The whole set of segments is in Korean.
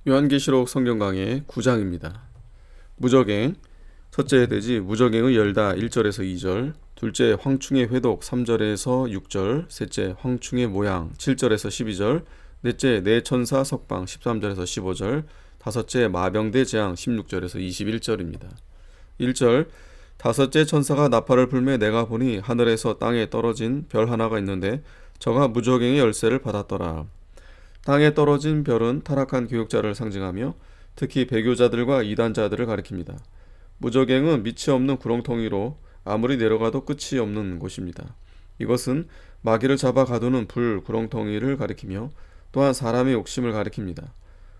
요한계시록 성경 강해 9장입니다. 무적행. 첫째 돼지 무적행의 열다 1절에서 2절, 둘째 황충의 회독 3절에서 6절, 셋째 황충의 모양 7절에서 12절, 넷째 네 천사 석방 13절에서 15절, 다섯째 마병대 재앙 16절에서 21절입니다. 1절. 다섯째 천사가 나팔을 불매 내가 보니 하늘에서 땅에 떨어진 별 하나가 있는데 저가 무적행의 열쇠를 받았더라. 땅에 떨어진 별은 타락한 교육자를 상징하며 특히 배교자들과 이단자들을 가리킵니다. 무적행은 밑이 없는 구렁텅이로 아무리 내려가도 끝이 없는 곳입니다. 이것은 마귀를 잡아 가두는 불 구렁텅이를 가리키며 또한 사람의 욕심을 가리킵니다.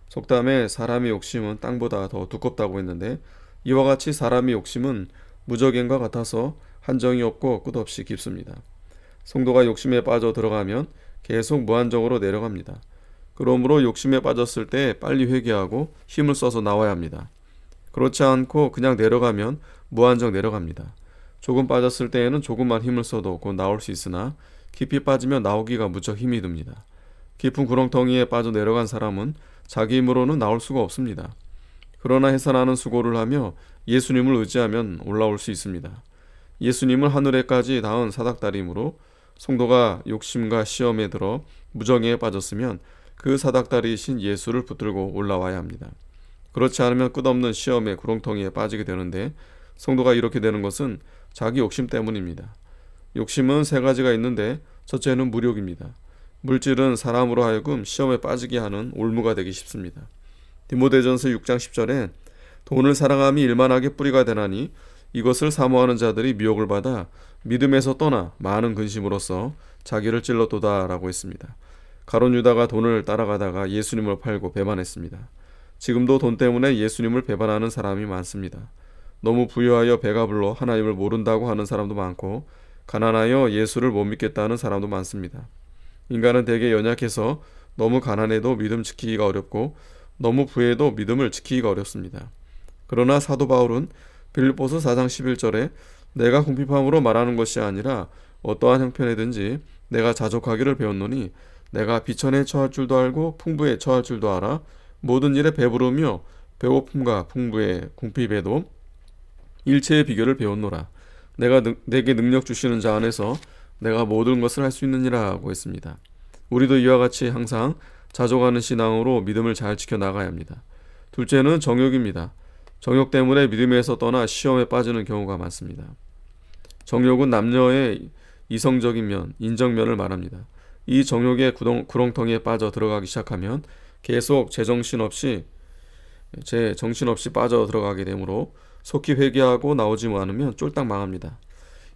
속담에 사람의 욕심은 땅보다 더 두껍다고 했는데, 이와 같이 사람의 욕심은 무적행과 같아서 한정이 없고 끝없이 깊습니다. 성도가 욕심에 빠져 들어가면 계속 무한정으로 내려갑니다. 그러므로 욕심에 빠졌을 때 빨리 회개하고 힘을 써서 나와야 합니다. 그렇지 않고 그냥 내려가면 무한정 내려갑니다. 조금 빠졌을 때에는 조금만 힘을 써도 곧 나올 수 있으나 깊이 빠지면 나오기가 무척 힘이 듭니다. 깊은 구렁텅이에 빠져 내려간 사람은 자기 힘으로는 나올 수가 없습니다. 그러나 해산하는 수고를 하며 예수님을 의지하면 올라올 수 있습니다. 예수님을 하늘에까지 닿은 사닥다리이므로 성도가 욕심과 시험에 들어 무정에 빠졌으면 그 사닥다리이신 예수를 붙들고 올라와야 합니다. 그렇지 않으면 끝없는 시험의 구렁텅이에 빠지게 되는데, 성도가 이렇게 되는 것은 자기 욕심 때문입니다. 욕심은 세 가지가 있는데, 첫째는 무력입니다. 물질은 사람으로 하여금 시험에 빠지게 하는 올무가 되기 쉽습니다. 디모데전서 6장 10절에 돈을 사랑함이 일만하게 뿌리가 되나니 이것을 사모하는 자들이 미혹을 받아 믿음에서 떠나 많은 근심으로써 자기를 찔렀도다 라고 했습니다. 가룟 유다가 돈을 따라가다가 예수님을 팔고 배반했습니다. 지금도 돈 때문에 예수님을 배반하는 사람이 많습니다. 너무 부유하여 배가 불러 하나님을 모른다고 하는 사람도 많고, 가난하여 예수를 못 믿겠다는 사람도 많습니다. 인간은 대개 연약해서 너무 가난해도 믿음 지키기가 어렵고 너무 부해도 믿음을 지키기가 어렵습니다. 그러나 사도 바울은 빌립보서 4장 11절에 내가 궁핍함으로 말하는 것이 아니라 어떠한 형편에든지 내가 자족하기를 배웠노니 내가 비천에 처할 줄도 알고 풍부에 처할 줄도 알아 모든 일에 배부르며 배고픔과 풍부에 궁핍에도 일체의 비결을 배웠노라. 내게 능력 주시는 자 안에서 내가 모든 것을 할 수 있느니라고 했습니다. 우리도 이와 같이 항상 자족하는 신앙으로 믿음을 잘 지켜나가야 합니다. 둘째는 정욕입니다. 정욕 때문에 믿음에서 떠나 시험에 빠지는 경우가 많습니다. 정욕은 남녀의 이성적인 면, 인적 면을 말합니다. 이 정욕의 구렁텅이에 빠져 들어가기 시작하면 계속 제정신 없이 빠져 들어가게 되므로 속히 회개하고 나오지 않으면 쫄딱 망합니다.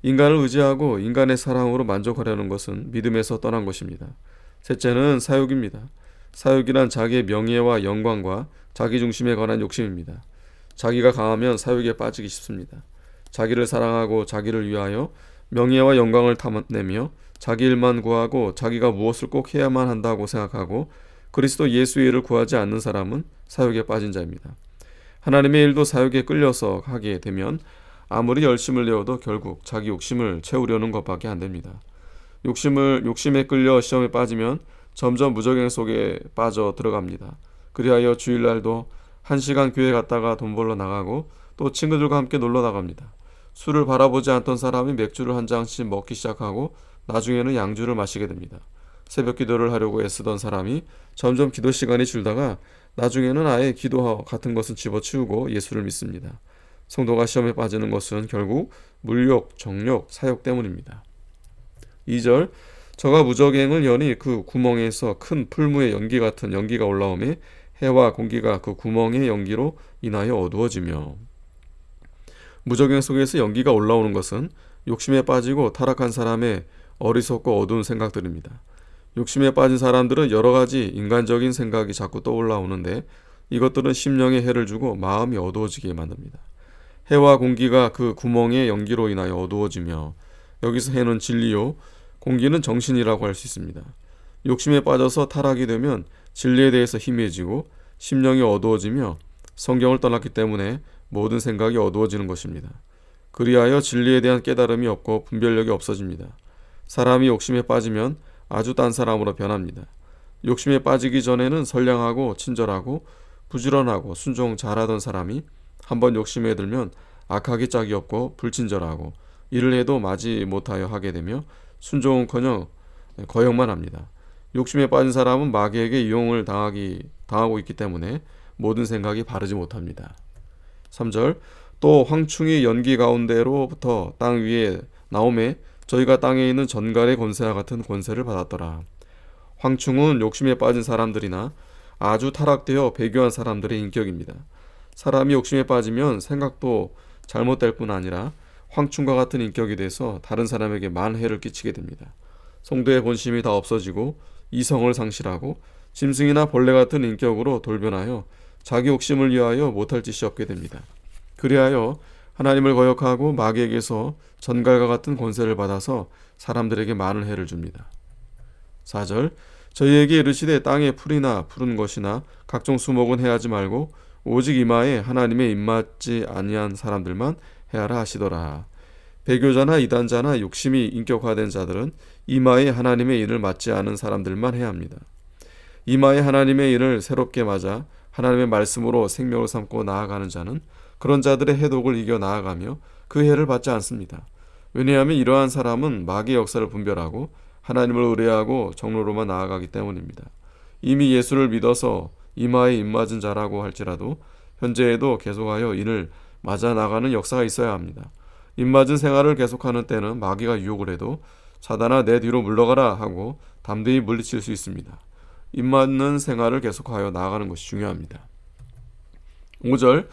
인간을 의지하고 인간의 사랑으로 만족하려는 것은 믿음에서 떠난 것입니다. 셋째는 사욕입니다. 사욕이란 자기의 명예와 영광과 자기 중심에 관한 욕심입니다. 자기가 강하면 사욕에 빠지기 쉽습니다. 자기를 사랑하고 자기를 위하여 명예와 영광을 탐내며 자기 일만 구하고 자기가 무엇을 꼭 해야만 한다고 생각하고 그리스도 예수의 일을 구하지 않는 사람은 사욕에 빠진 자입니다. 하나님의 일도 사욕에 끌려서 하게 되면 아무리 열심을 내어도 결국 자기 욕심을 채우려는 것밖에 안 됩니다. 욕심에 끌려 시험에 빠지면 점점 무적행 속에 빠져 들어갑니다. 그리하여 주일날도 1시간 교회 갔다가 돈 벌러 나가고 또 친구들과 함께 놀러 나갑니다. 술을 바라보지 않던 사람이 맥주를 한 잔씩 먹기 시작하고 나중에는 양주를 마시게 됩니다. 새벽 기도를 하려고 애쓰던 사람이 점점 기도 시간이 줄다가 나중에는 아예 기도 같은 것은 집어치우고 예수를 믿습니다. 성도가 시험에 빠지는 것은 결국 물욕, 정욕, 사욕 때문입니다. 2절. 저가 무적행을 여니 그 구멍에서 큰 풀무의 연기 같은 연기가 올라오매 해와 공기가 그 구멍의 연기로 인하여 어두워지며. 무적행 속에서 연기가 올라오는 것은 욕심에 빠지고 타락한 사람의 어리석고 어두운 생각들입니다. 욕심에 빠진 사람들은 여러 가지 인간적인 생각이 자꾸 떠올라오는데 이것들은 심령에 해를 주고 마음이 어두워지게 만듭니다. 해와 공기가 그 구멍의 연기로 인하여 어두워지며, 여기서 해는 진리요 공기는 정신이라고 할 수 있습니다. 욕심에 빠져서 타락이 되면 진리에 대해서 희미해지고 심령이 어두워지며 성경을 떠났기 때문에 모든 생각이 어두워지는 것입니다. 그리하여 진리에 대한 깨달음이 없고 분별력이 없어집니다. 사람이 욕심에 빠지면 아주 딴 사람으로 변합니다. 욕심에 빠지기 전에는 선량하고 친절하고 부지런하고 순종 잘하던 사람이 한번 욕심에 들면 악하기 짝이 없고 불친절하고 일을 해도 마지 못하여 하게 되며 순종은커녕 거역만 합니다. 욕심에 빠진 사람은 마귀에게 이용을 당하고 있기 때문에 모든 생각이 바르지 못합니다. 3절 또 황충이 연기 가운데로부터 땅 위에 나오매 저희가 땅에 있는 전갈의 권세와 같은 권세를 받았더라. 황충은 욕심에 빠진 사람들이나 아주 타락되어 배교한 사람들의 인격입니다. 사람이 욕심에 빠지면 생각도 잘못될 뿐 아니라 황충과 같은 인격이 돼서 다른 사람에게 많은 해를 끼치게 됩니다. 성도의 본심이 다 없어지고 이성을 상실하고 짐승이나 벌레 같은 인격으로 돌변하여 자기 욕심을 위하여 못할 짓이 없게 됩니다. 그리하여 하나님을 거역하고 마귀에게서 전갈과 같은 권세를 받아서 사람들에게 많은 해를 줍니다. 4절 저희에게 이르시되 땅에 풀이나 푸른 것이나 각종 수목은 해하지 말고 오직 이마에 하나님의 입맞지 아니한 사람들만 해하라 하시더라. 배교자나 이단자나 욕심이 인격화된 자들은 이마에 하나님의 일을 맞지 않은 사람들만 해야 합니다. 이마에 하나님의 일을 새롭게 맞아 하나님의 말씀으로 생명을 삼고 나아가는 자는 그런 자들의 해독을 이겨 나아가며 그 해를 받지 않습니다. 왜냐하면 이러한 사람은 마귀의 역사를 분별하고 하나님을 의뢰하고 정로로만 나아가기 때문입니다. 이미 예수를 믿어서 이마에 입맞은 자라고 할지라도 현재에도 계속하여 이를 맞아 나가는 역사가 있어야 합니다. 입맞은 생활을 계속하는 때는 마귀가 유혹을 해도 사단아 내 뒤로 물러가라 하고 담대히 물리칠 수 있습니다. 입맞는 생활을 계속하여 나아가는 것이 중요합니다. 5절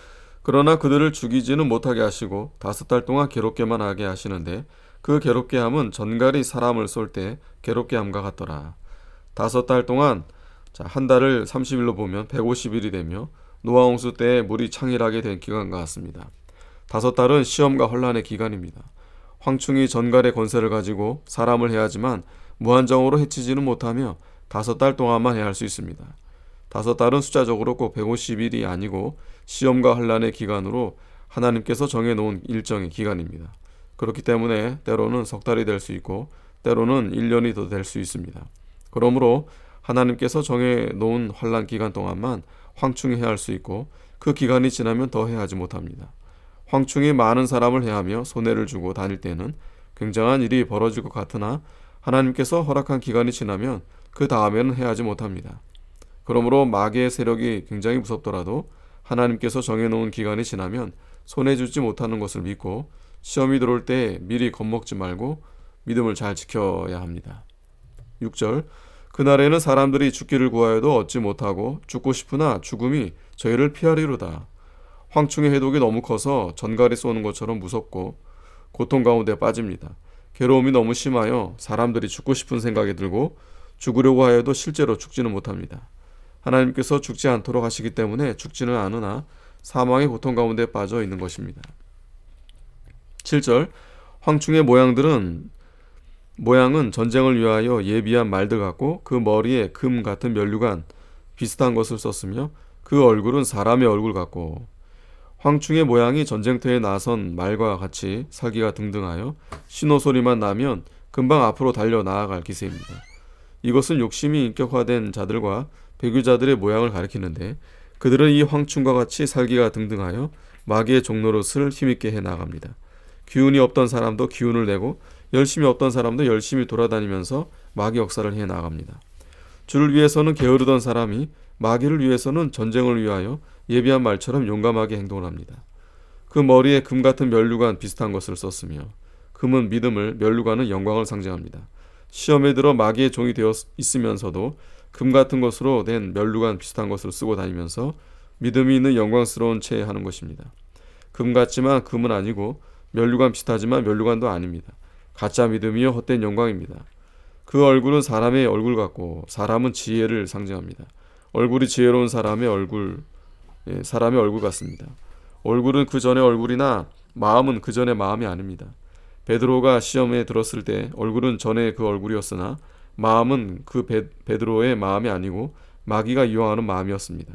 그러나 그들을 죽이지는 못하게 하시고 5달 동안 괴롭게만 하게 하시는데 그 괴롭게 함은 전갈이 사람을 쏠 때 괴롭게 함과 같더라. 5달 동안 한 달을 30일로 보면 150일이 되며 노아 홍수 때 물이 창일하게 된 기간과 같습니다. 5달은 시험과 혼란의 기간입니다. 황충이 전갈의 권세를 가지고 사람을 해하지만 무한정으로 해치지는 못하며 5달 동안만 해할 수 있습니다. 5달은 숫자적으로 꼭 150일이 아니고 시험과 혼란의 기간으로 하나님께서 정해놓은 일정의 기간입니다. 그렇기 때문에 때로는 석 달이 될 수 있고 때로는 1년이 더 될 수 있습니다. 그러므로 하나님께서 정해놓은 환난 기간 동안만 황충이 해할 수 있고 그 기간이 지나면 더 해하지 못합니다. 황충이 많은 사람을 해하며 손해를 주고 다닐 때는 굉장한 일이 벌어질 것 같으나 하나님께서 허락한 기간이 지나면 그 다음에는 해하지 못합니다. 그러므로 마귀의 세력이 굉장히 무섭더라도 하나님께서 정해놓은 기간이 지나면 손해주지 못하는 것을 믿고 시험이 들어올 때 미리 겁먹지 말고 믿음을 잘 지켜야 합니다. 6절 그날에는 사람들이 죽기를 구하여도 얻지 못하고 죽고 싶으나 죽음이 저희를 피하리로다. 황충의 해독이 너무 커서 전갈이 쏘는 것처럼 무섭고 고통 가운데 빠집니다. 괴로움이 너무 심하여 사람들이 죽고 싶은 생각이 들고 죽으려고 하여도 실제로 죽지는 못합니다. 하나님께서 죽지 않도록 하시기 때문에 죽지는 않으나 사망의 고통 가운데 빠져 있는 것입니다. 7절 황충의 모양은 전쟁을 위하여 예비한 말들 같고 그 머리에 금 같은 면류관 비슷한 것을 썼으며 그 얼굴은 사람의 얼굴 같고 황충의 모양이 전쟁터에 나선 말과 같이 살기가 등등하여 신호 소리만 나면 금방 앞으로 달려 나아갈 기세입니다. 이것은 욕심이 인격화된 자들과 배교자들의 모양을 가리키는데 그들은 이 황충과 같이 살기가 등등하여 마귀의 종노릇을 힘있게 해나갑니다. 기운이 없던 사람도 기운을 내고 열심히 없던 사람도 열심히 돌아다니면서 마귀 역사를 해나갑니다. 주를 위해서는 게으르던 사람이 마귀를 위해서는 전쟁을 위하여 예비한 말처럼 용감하게 행동을 합니다. 그 머리에 금 같은 면류관 비슷한 것을 썼으며 금은 믿음을, 면류관은 영광을 상징합니다. 시험에 들어 마귀의 종이 되어 있으면서도 금 같은 것으로 된 면류관 비슷한 것을 쓰고 다니면서 믿음이 있는 영광스러운 채 하는 것입니다. 금 같지만 금은 아니고 면류관 비슷하지만 면류관도 아닙니다. 가짜 믿음이요 헛된 영광입니다. 그 얼굴은 사람의 얼굴 같고 사람은 지혜를 상징합니다. 얼굴이 지혜로운 사람의 얼굴 같습니다. 얼굴은 그 전의 얼굴이나 마음은 그 전의 마음이 아닙니다. 베드로가 시험에 들었을 때 얼굴은 전에 그 얼굴이었으나 마음은 그 베드로의 마음이 아니고 마귀가 이용하는 마음이었습니다.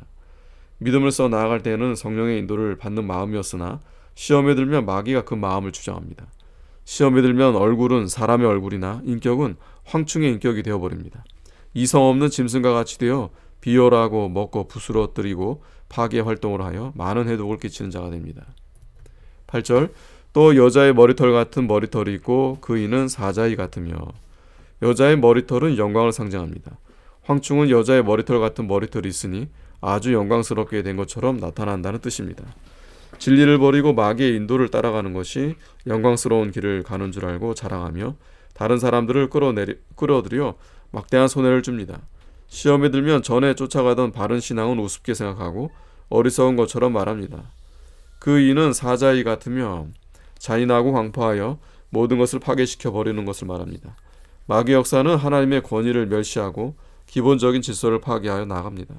믿음을 써 나아갈 때는 성령의 인도를 받는 마음이었으나 시험에 들면 마귀가 그 마음을 주장합니다. 시험에 들면 얼굴은 사람의 얼굴이나 인격은 황충의 인격이 되어버립니다. 이성 없는 짐승과 같이 되어 비열하고 먹고 부스러뜨리고 파괴 활동을 하여 많은 해독을 끼치는 자가 됩니다. 8절 또 여자의 머리털 같은 머리털이 있고 그 이는 사자의 같으며 여자의 머리털은 영광을 상징합니다. 황충은 여자의 머리털 같은 머리털이 있으니 아주 영광스럽게 된 것처럼 나타난다는 뜻입니다. 진리를 버리고 마귀의 인도를 따라가는 것이 영광스러운 길을 가는 줄 알고 자랑하며 다른 사람들을 끌어들여 막대한 손해를 줍니다. 시험에 들면 전에 쫓아가던 바른 신앙은 우습게 생각하고 어리석은 것처럼 말합니다. 그 이는 사자의 같으며 잔인하고 황폐하여 모든 것을 파괴시켜 버리는 것을 말합니다. 마귀 역사는 하나님의 권위를 멸시하고 기본적인 질서를 파괴하여 나갑니다.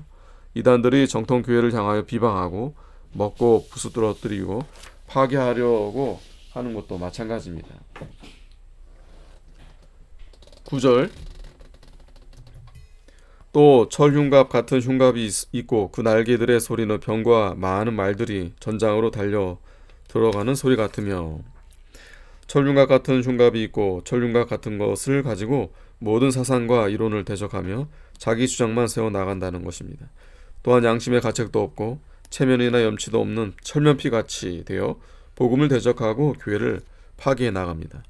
이단들이 정통 교회를 향하여 비방하고 먹고 부수뜨러뜨리고 파괴하려고 하는 것도 마찬가지입니다. 9절 또 철흉갑 같은 흉갑이 있고 그 날개들의 소리는 병과 많은 말들이 전장으로 달려 들어가는 소리 같으며 철흉갑 같은 흉갑이 있고 철흉갑 같은 것을 가지고 모든 사상과 이론을 대적하며 자기 주장만 세워나간다는 것입니다. 또한 양심의 가책도 없고 체면이나 염치도 없는 철면피같이 되어 복음을 대적하고 교회를 파괴해 나갑니다.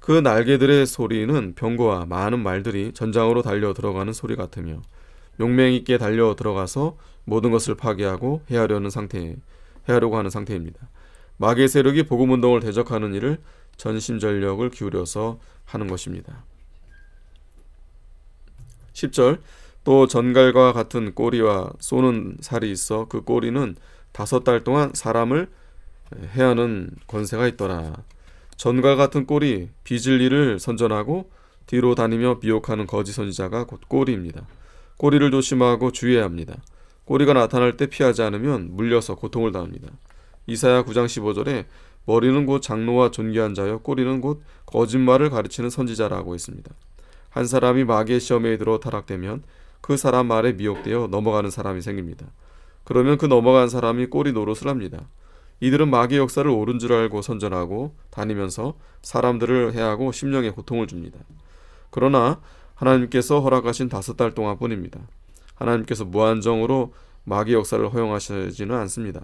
그 날개들의 소리는 병거와 많은 말들이 전장으로 달려 들어가는 소리 같으며 용맹 있게 달려 들어가서 모든 것을 파괴하고 해하려고 하는 상태입니다. 마귀의 세력이 복음 운동을 대적하는 일을 전심전력을 기울여서 하는 것입니다. 10절 또 전갈과 같은 꼬리와 쏘는 살이 있어 그 꼬리는 5달 동안 사람을 해하는 권세가 있더라. 전갈 같은 꼬리, 빚을 일을 선전하고 뒤로 다니며 미혹하는 거짓 선지자가 곧 꼬리입니다. 꼬리를 조심하고 주의해야 합니다. 꼬리가 나타날 때 피하지 않으면 물려서 고통을 당합니다. 이사야 9장 15절에 머리는 곧 장로와 존귀한 자여 꼬리는 곧 거짓말을 가르치는 선지자라고 했습니다. 한 사람이 마귀의 시험에 들어 타락되면 그 사람 말에 미혹되어 넘어가는 사람이 생깁니다. 그러면 그 넘어간 사람이 꼬리 노릇을 합니다. 이들은 마귀의 역사를 옳은 줄 알고 선전하고 다니면서 사람들을 해하고 심령에 고통을 줍니다. 그러나 하나님께서 허락하신 5달 동안 뿐입니다. 하나님께서 무한정으로 마귀의 역사를 허용하시지는 않습니다.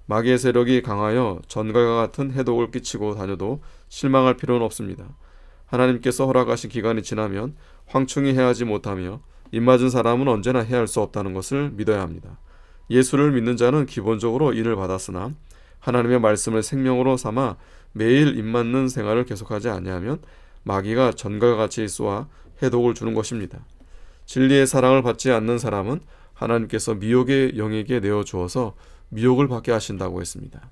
마귀의 세력이 강하여 전갈과 같은 해독을 끼치고 다녀도 실망할 필요는 없습니다. 하나님께서 허락하신 기간이 지나면 황충이 해하지 못하며 입맞은 사람은 언제나 해할 수 없다는 것을 믿어야 합니다. 예수를 믿는 자는 기본적으로 인을 받았으나 하나님의 말씀을 생명으로 삼아 매일 입맞는 생활을 계속하지 아니하면 마귀가 전갈과 같이 쏘아 해독을 주는 것입니다. 진리의 사랑을 받지 않는 사람은 하나님께서 미혹의 영에게 내어주어서 미혹을 받게 하신다고 했습니다.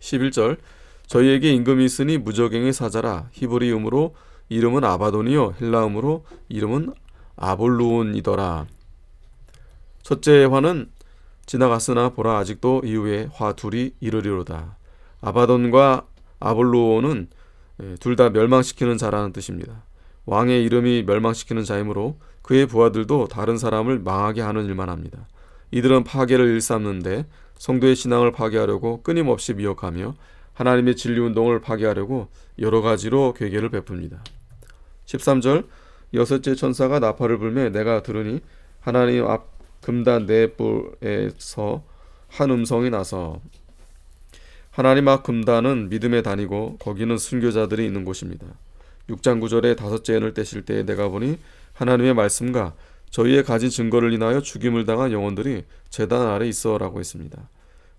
11절 저희에게 임금이 있으니 무저갱의 사자라. 히브리음으로 이름은 아바돈이요 헬라음으로 이름은 아볼루온이더라. 첫째 화는 지나갔으나 보라 아직도 이후에 화 둘이 이르리로다. 아바돈과 아볼루온은 둘 다 멸망시키는 자라는 뜻입니다. 왕의 이름이 멸망시키는 자이므로 그의 부하들도 다른 사람을 망하게 하는 일만 합니다. 이들은 파괴를 일삼는데 성도의 신앙을 파괴하려고 끊임없이 미혹하며 하나님의 진리운동을 파괴하려고 여러 가지로 괴계를 베풉니다. 13절 여섯째 천사가 나팔을 불매 내가 들으니 하나님 앞 금단 네 뿔에서 한 음성이 나서 하나님 앞 금단은 믿음의 단이고 거기는 순교자들이 있는 곳입니다. 6장 9절에 5째 엔을 떼실 때에 내가 보니 하나님의 말씀과 저희의 가진 증거를 인하여 죽임을 당한 영혼들이 제단 아래 있어라고 했습니다.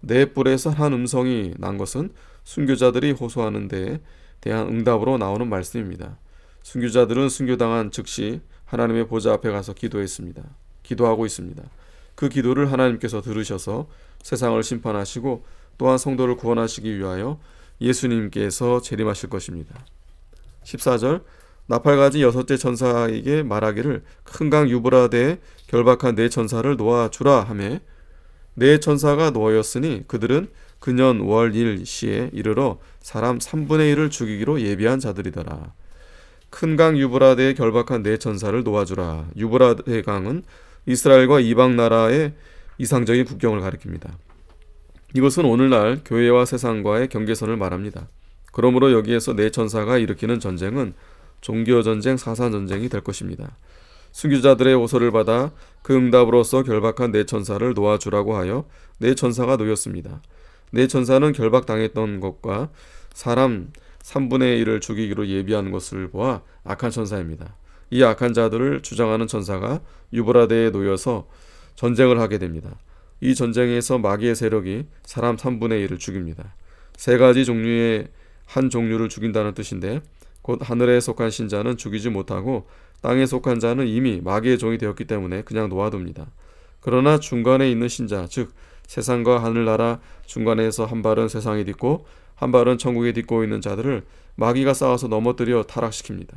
네 뿔에서 한 음성이 난 것은 순교자들이 호소하는 데에 대한 응답으로 나오는 말씀입니다. 순교자들은 순교당한 즉시 하나님의 보좌 앞에 가서 기도하고 있습니다. 그 기도를 하나님께서 들으셔서 세상을 심판하시고 또한 성도를 구원하시기 위하여 예수님께서 재림하실 것입니다. 14절 나팔가지 여섯째 천사에게 말하기를 큰 강 유브라데에 결박한 네 천사를 놓아주라 하매 네 천사가 놓였으니 그들은 그년 월 일 시에 이르러 사람 3분의 1을 죽이기로 예비한 자들이더라. 큰 강 유브라데에 결박한 네 천사를 놓아주라. 유브라데 강은 이스라엘과 이방 나라의 이상적인 국경을 가리킵니다. 이것은 오늘날 교회와 세상과의 경계선을 말합니다. 그러므로 여기에서 네 천사가 일으키는 전쟁은 종교전쟁, 사사전쟁이 될 것입니다. 순교자들의 호소를 받아 그 응답으로서 결박한 네 천사를 놓아주라고 하여 네 천사가 놓였습니다. 네 천사는 결박당했던 것과 사람 3분의 1을 죽이기로 예비한 것을 보아 악한 천사입니다. 이 악한 자들을 주장하는 천사가 유브라데에 놓여서 전쟁을 하게 됩니다. 이 전쟁에서 마귀의 세력이 사람 3분의 1을 죽입니다. 세 가지 종류의 한 종류를 죽인다는 뜻인데, 곧 하늘에 속한 신자는 죽이지 못하고 땅에 속한 자는 이미 마귀의 종이 되었기 때문에 그냥 놓아둡니다. 그러나 중간에 있는 신자, 즉 세상과 하늘나라 중간에서 한 발은 세상에 딛고 한 발은 천국에 딛고 있는 자들을 마귀가 쌓아서 넘어뜨려 타락시킵니다.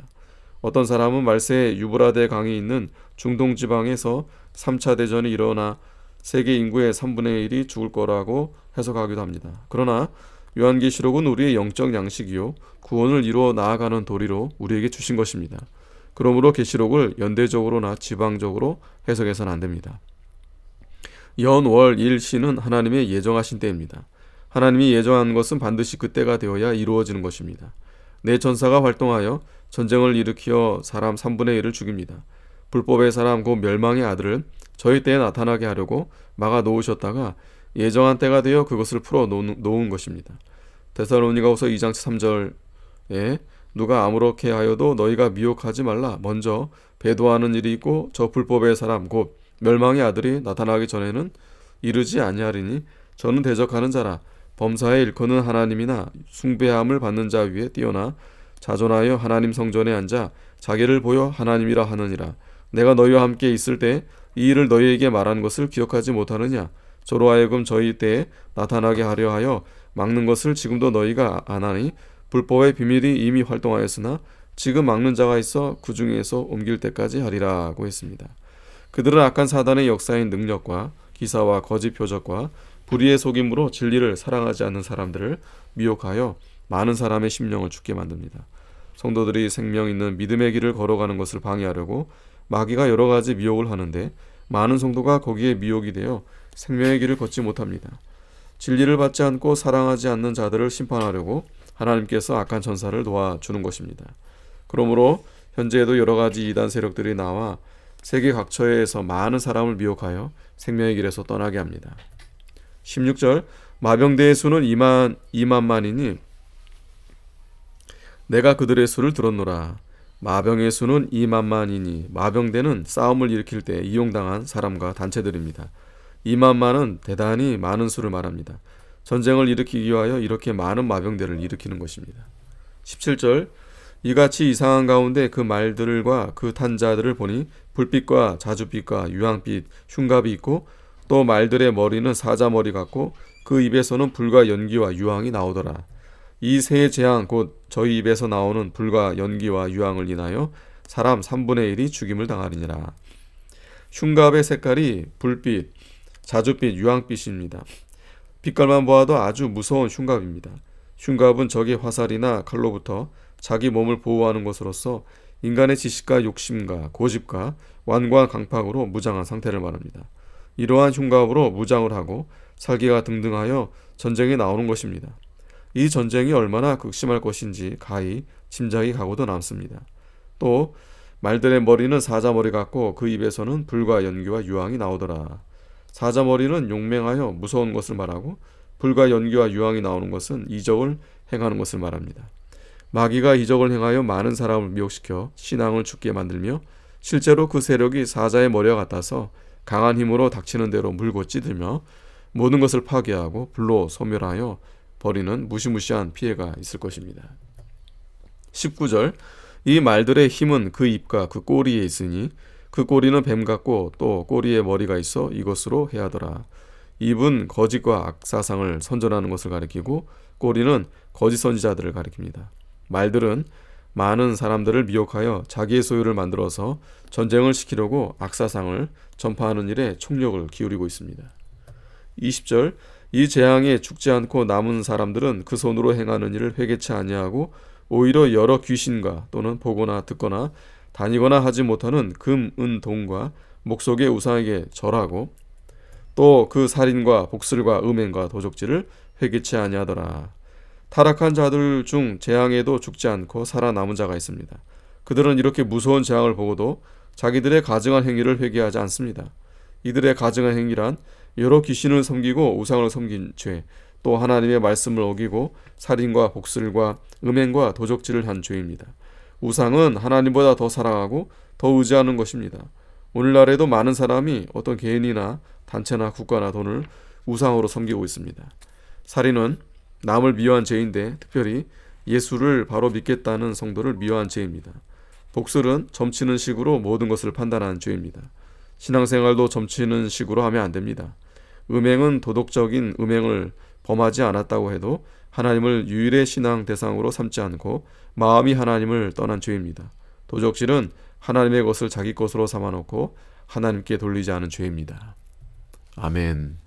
어떤 사람은 말세에 유브라데 강이 있는 중동 지방에서 3차 대전이 일어나 세계 인구의 3분의 1이 죽을 거라고 해석하기도 합니다. 그러나 요한계시록은 우리의 영적 양식이요 구원을 이루어 나아가는 도리로 우리에게 주신 것입니다. 그러므로 계시록을 연대적으로나 지방적으로 해석해서는 안 됩니다. 연, 월, 일, 시는 하나님의 예정하신 때입니다. 하나님이 예정한 것은 반드시 그때가 되어야 이루어지는 것입니다. 네 천사가 활동하여 전쟁을 일으켜 사람 3분의 1을 죽입니다. 불법의 사람 곧 멸망의 아들을 저희 때에 나타나게 하려고 막아 놓으셨다가 예정한 때가 되어 그것을 풀어 놓은 것입니다. 데살로니가후서 2장 3절에 누가 아무렇게 하여도 너희가 미혹하지 말라. 먼저 배도하는 일이 있고 저 불법의 사람 곧 멸망의 아들이 나타나기 전에는 이르지 아니하리니 저는 대적하는 자라. 범사에 일컫는 하나님이나 숭배함을 받는 자 위에 뛰어나 자존하여 하나님 성전에 앉아 자기를 보여 하나님이라 하느니라. 내가 너희와 함께 있을 때 이 일을 너희에게 말한 것을 기억하지 못하느냐. 저로 하여금 저희 때에 나타나게 하려 하여 막는 것을 지금도 너희가 아나니 불법의 비밀이 이미 활동하였으나 지금 막는 자가 있어 그 중에서 옮길 때까지 하리라고 했습니다. 그들은 악한 사단의 역사인 능력과 기사와 거짓 표적과 불의의 속임으로 진리를 사랑하지 않는 사람들을 미혹하여 많은 사람의 심령을 죽게 만듭니다. 성도들이 생명 있는 믿음의 길을 걸어가는 것을 방해하려고 마귀가 여러 가지 미혹을 하는데 많은 성도가 거기에 미혹이 되어 생명의 길을 걷지 못합니다. 진리를 받지 않고 사랑하지 않는 자들을 심판하려고 하나님께서 악한 천사를 도와주는 것입니다. 그러므로 현재에도 여러 가지 이단 세력들이 나와 세계 각처에서 많은 사람을 미혹하여 생명의 길에서 떠나게 합니다. 16절 마병대의 수는 2만만이니 내가 그들의 수를 들었노라. 마병의 수는 2만만이니 마병대는 싸움을 일으킬 때 이용당한 사람과 단체들입니다. 2만만은 대단히 많은 수를 말합니다. 전쟁을 일으키기 위하여 이렇게 많은 마병대를 일으키는 것입니다. 17절 이같이 이상한 가운데 그 말들과 그 탄자들을 보니 불빛과 자줏빛과 유황빛 흉갑이 있고 또 말들의 머리는 사자머리 같고 그 입에서는 불과 연기와 유황이 나오더라. 이 세 재앙 곧 저희 입에서 나오는 불과 연기와 유황을 인하여 사람 3분의 1이 죽임을 당하리니라. 흉갑의 색깔이 불빛, 자줏빛, 유황빛입니다. 빛깔만 보아도 아주 무서운 흉갑입니다. 흉갑은 적의 화살이나 칼로부터 자기 몸을 보호하는 것으로서 인간의 지식과 욕심과 고집과 완고한 강팍으로 무장한 상태를 말합니다. 이러한 흉갑으로 무장을 하고 살기가 등등하여 전쟁에 나오는 것입니다. 이 전쟁이 얼마나 극심할 것인지 가히 짐작이 가고도 남습니다. 또 말들의 머리는 사자머리 같고 그 입에서는 불과 연기와 유황이 나오더라. 사자머리는 용맹하여 무서운 것을 말하고 불과 연기와 유황이 나오는 것은 이적을 행하는 것을 말합니다. 마귀가 이적을 행하여 많은 사람을 미혹시켜 신앙을 죽게 만들며 실제로 그 세력이 사자의 머리와 같아서 강한 힘으로 닥치는 대로 물고 찌들며 모든 것을 파괴하고 불로 소멸하여 버리는 무시무시한 피해가 있을 것입니다. 19절 이 말들의 힘은 그 입과 그 꼬리에 있으니 그 꼬리는 뱀 같고 또 꼬리에 머리가 있어 이것으로 해하더라. 입은 거짓과 악사상을 선전하는 것을 가리키고 꼬리는 거짓 선지자들을 가리킵니다. 말들은 많은 사람들을 미혹하여 자기의 소유를 만들어서 전쟁을 시키려고 악사상을 전파하는 일에 총력을 기울이고 있습니다. 20절 이 재앙에 죽지 않고 남은 사람들은 그 손으로 행하는 일을 회개치 아니하고 오히려 여러 귀신과 또는 보거나 듣거나 다니거나 하지 못하는 금, 은, 동과 목속의 우상에게 절하고 또 그 살인과 복술과 음행과 도적질을 회개치 아니하더라. 타락한 자들 중 재앙에도 죽지 않고 살아남은 자가 있습니다. 그들은 이렇게 무서운 재앙을 보고도 자기들의 가증한 행위를 회개하지 않습니다. 이들의 가증한 행위란 여러 귀신을 섬기고 우상을 섬긴 죄, 또 하나님의 말씀을 어기고 살인과 복술과 음행과 도적질을 한 죄입니다. 우상은 하나님보다 더 사랑하고 더 의지하는 것입니다. 오늘날에도 많은 사람이 어떤 개인이나 단체나 국가나 돈을 우상으로 섬기고 있습니다. 살인은 남을 미워한 죄인데 특별히 예수를 바로 믿겠다는 성도를 미워한 죄입니다. 복술은 점치는 식으로 모든 것을 판단하는 죄입니다. 신앙생활도 점치는 식으로 하면 안 됩니다. 음행은 도덕적인 음행을 범하지 않았다고 해도 하나님을 유일의 신앙 대상으로 삼지 않고 마음이 하나님을 떠난 죄입니다. 도적질은 하나님의 것을 자기 것으로 삼아놓고 하나님께 돌리지 않은 죄입니다. 아멘.